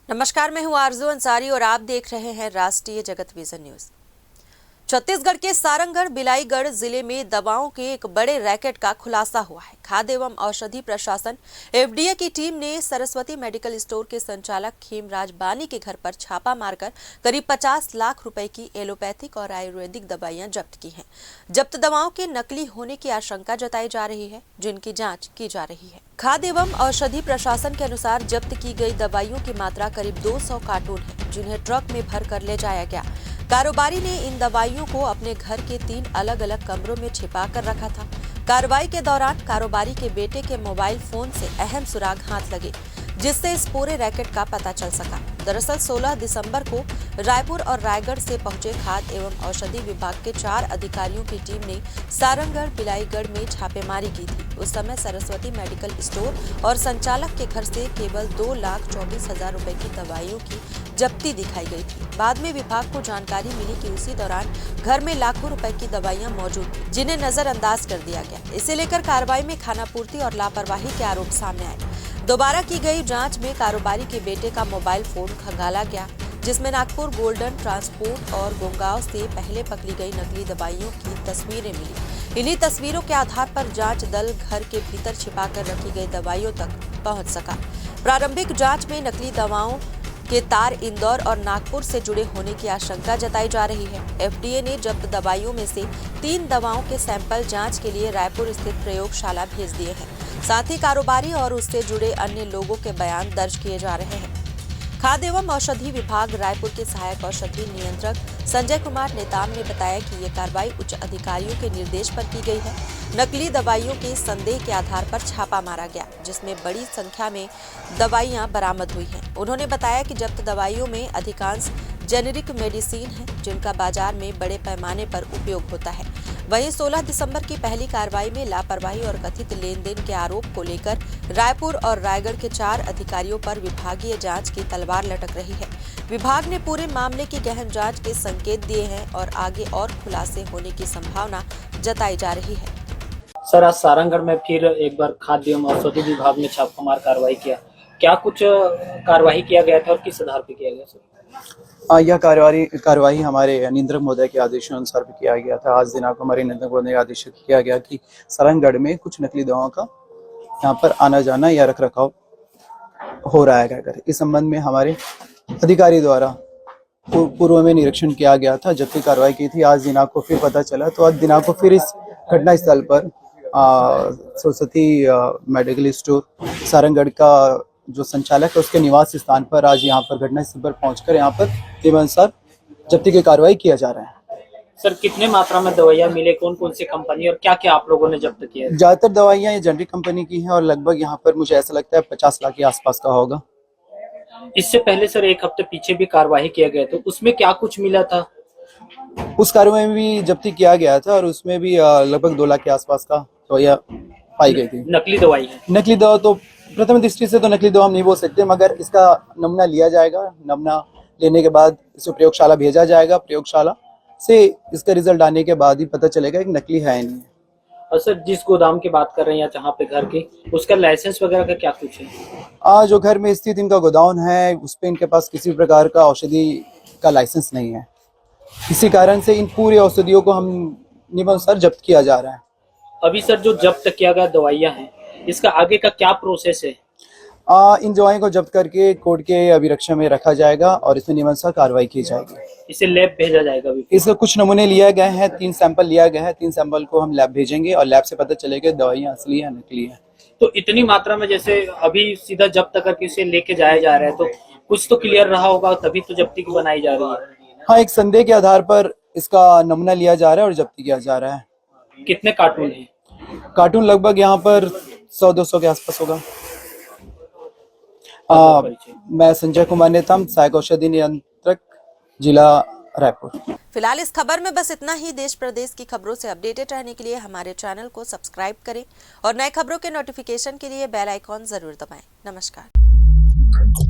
नमस्कार, मैं हूं आरजू अंसारी और आप देख रहे हैं राष्ट्रीय जगत विजन न्यूज। छत्तीसगढ़ के सारंगढ़ बिलाईगढ़ जिले में दवाओं के एक बड़े रैकेट का खुलासा हुआ है। खाद्य एवं औषधि प्रशासन एफडीए की टीम ने सरस्वती मेडिकल स्टोर के संचालक खेमराज बानी के घर पर छापा मारकर करीब 50 लाख रुपए की एलोपैथिक और आयुर्वेदिक दवाइयां जब्त की हैं। जब्त दवाओं के नकली होने की आशंका जताई जा रही है, जिनकी जांच की जा रही है। खाद्य एवं औषधि प्रशासन के अनुसार जब्त की गई दवाइयों की मात्रा करीब 200 कार्टून है, जिन्हें ट्रक में भर कर ले जाया गया। कारोबारी ने इन दवाइयों को अपने घर के 3 अलग अलग कमरों में छिपा कर रखा था। कार्रवाई के दौरान कारोबारी के बेटे के मोबाइल फोन से अहम सुराग हाथ लगे, जिससे इस पूरे रैकेट का पता चल सका। दरअसल 16 दिसंबर को रायपुर और रायगढ़ से पहुंचे खाद्य एवं औषधि विभाग के 4 अधिकारियों की टीम ने सारंगढ़ बिलाईगढ़ में छापेमारी की थी। उस समय सरस्वती मेडिकल स्टोर और संचालक के घर से केवल 2,24,000 रुपए की दवाइयों की जब्ती दिखाई गई थी। बाद में विभाग को जानकारी मिली कि उसी दौरान घर में लाखों रुपए की दवाइयां मौजूद थी, जिन्हें नजरअंदाज कर दिया गया। इसे लेकर कार्रवाई में खानापूर्ति और लापरवाही के आरोप सामने आए। दोबारा की गई जांच में कारोबारी के बेटे का मोबाइल फोन खंगाला गया, जिसमें नागपुर गोल्डन ट्रांसपोर्ट और गोंगांव से पहले पकड़ी गई नकली दवाइयों की तस्वीरें मिली। इन्हीं तस्वीरों के आधार पर जांच दल घर के भीतर छिपाकर रखी गई दवाइयों तक पहुंच सका। प्रारंभिक जांच में नकली दवाओं के तार इंदौर और नागपुर से जुड़े होने की आशंका जताई जा रही है। एफडीए ने जब्त दवाइयों में से 3 दवाओं के सैंपल जांच के लिए रायपुर स्थित प्रयोगशाला भेज दिए हैं। साथ ही कारोबारी और उससे जुड़े अन्य लोगों के बयान दर्ज किए जा रहे हैं। खाद्य एवं औषधि विभाग रायपुर के सहायक औषधि नियंत्रक संजय कुमार नेताम ने बताया कि ये कार्रवाई उच्च अधिकारियों के निर्देश पर की गई है। नकली दवाइयों के संदेह के आधार पर छापा मारा गया, जिसमें बड़ी संख्या में दवाइयां बरामद हुई हैं। उन्होंने बताया कि जब्त दवाइयों में अधिकांश जेनेरिक मेडिसिन है, जिनका बाजार में बड़े पैमाने पर उपयोग होता है। वहीं 16 दिसंबर की पहली कार्रवाई में लापरवाही और कथित लेन देन के आरोप को लेकर रायपुर और रायगढ़ के 4 अधिकारियों पर विभागीय जांच की तलवार लटक रही है। विभाग ने पूरे मामले की गहन जांच के संकेत दिए हैं और आगे और खुलासे होने की संभावना जताई जा रही है। सर, आज सारंगढ़ में फिर एक बार खाद्य एवं औषधि विभाग ने छापामार कार्रवाई किया। क्या कुछ कार्रवाई किया गया था और किस आधार पर किया गया सर? यह कार्रवाई हमारे नियंत्रक महोदय के आदेशानुसार भी किया गया था। आज दिनांक हमारे नियंत्रक महोदय ने आदेशित किया गया कि सारंगढ़ में कुछ नकली दवाओं का यहाँ पर आना जाना या रख रखाव हो रहा है कर इस संबंध में हमारे अधिकारी द्वारा पूर्व में निरीक्षण किया गया था, जबकि कार्रवाई की थी। आज दिनांक को फिर पता चला, तो आज दिनांक को फिर इस घटना स्थल पर सरस्वती मेडिकल स्टोर सारंगढ़ का जो संचालक है उसके निवास स्थान पर आज यहाँ पर घटना स्थल पर पहुंचकर यहाँ पर नियमानुसार जब्ती की कार्रवाई किया जा रहा है। सर, कितने मात्रा में दवाइयाँ मिले, कौन कौन सी कंपनी और क्या क्या आप लोगों ने जब्त किया? ज्यादातर दवाइयाँ ये जेनरिक कंपनी की हैं और लगभग यहाँ पर मुझे ऐसा लगता है 50 लाख के आसपास का होगा। इससे पहले सर 1 हफ्ते पीछे भी कार्रवाई किया गया, तो उसमें क्या कुछ मिला था? उस कार्रवाई में भी जब्ती किया गया था और उसमें भी लगभग 2 लाख के आसपास का दवाइयाँ पाई गई थी। नकली दवाई है? नकली दवा तो प्रथम दृष्टि से तो नकली दवा हम नहीं बोल सकते, मगर इसका नमूना लिया जाएगा। नमूना लेने के बाद इसे प्रयोगशाला भेजा जाएगा। प्रयोगशाला से इसका रिजल्ट आने के बाद ही पता चलेगा कि नकली है या नहीं है। और सर, जिस गोदाम की बात कर रहे हैं या जहाँ पे घर की, उसका लाइसेंस वगैरह का क्या कुछ है? जो घर में स्थित इनका गोदाम है उस पे इनके पास किसी प्रकार का औषधि का लाइसेंस नहीं है। इसी कारण से इन पूरी औषधियों को हम नियमानुसार जब्त किया जा रहा है। अभी सर जो जब्त किया गया दवाइयाँ हैं, इसका आगे का क्या प्रोसेस है? इन दवाइयों को जब्त करके कोर्ट के अभिरक्षा में रखा जाएगा और इसमें नियमानुसार कार्रवाई की जाएगी। इसे लैब भेजा जाएगा? इसका कुछ नमूने लिए गए हैं, 3 सैंपल लिया गया है। 3 सैंपल को हम लैब भेजेंगे और लैब से पता चलेगा दवाइयाँ असली है नकली है। तो इतनी मात्रा में जैसे अभी सीधा जब्त करके इसे लेके जाया जा रहा है, तो कुछ तो क्लियर रहा होगा, तभी तो जब्ती की बनाई जा रही है। हाँ, एक संदेह के आधार पर इसका नमूना लिया जा रहा है और जब्ती किया जा रहा है। कितने कार्टून है? कार्टून लगभग यहाँ पर 100-200 के आसपास होगा। मैं संजय कुमार नेताम, सहायक औषधि नियंत्रक, जिला रायपुर। फिलहाल इस खबर में बस इतना ही। देश प्रदेश की खबरों से अपडेटेड रहने के लिए हमारे चैनल को सब्सक्राइब करें और नए खबरों के नोटिफिकेशन के लिए बेल आइकॉन जरूर दबाएं। नमस्कार।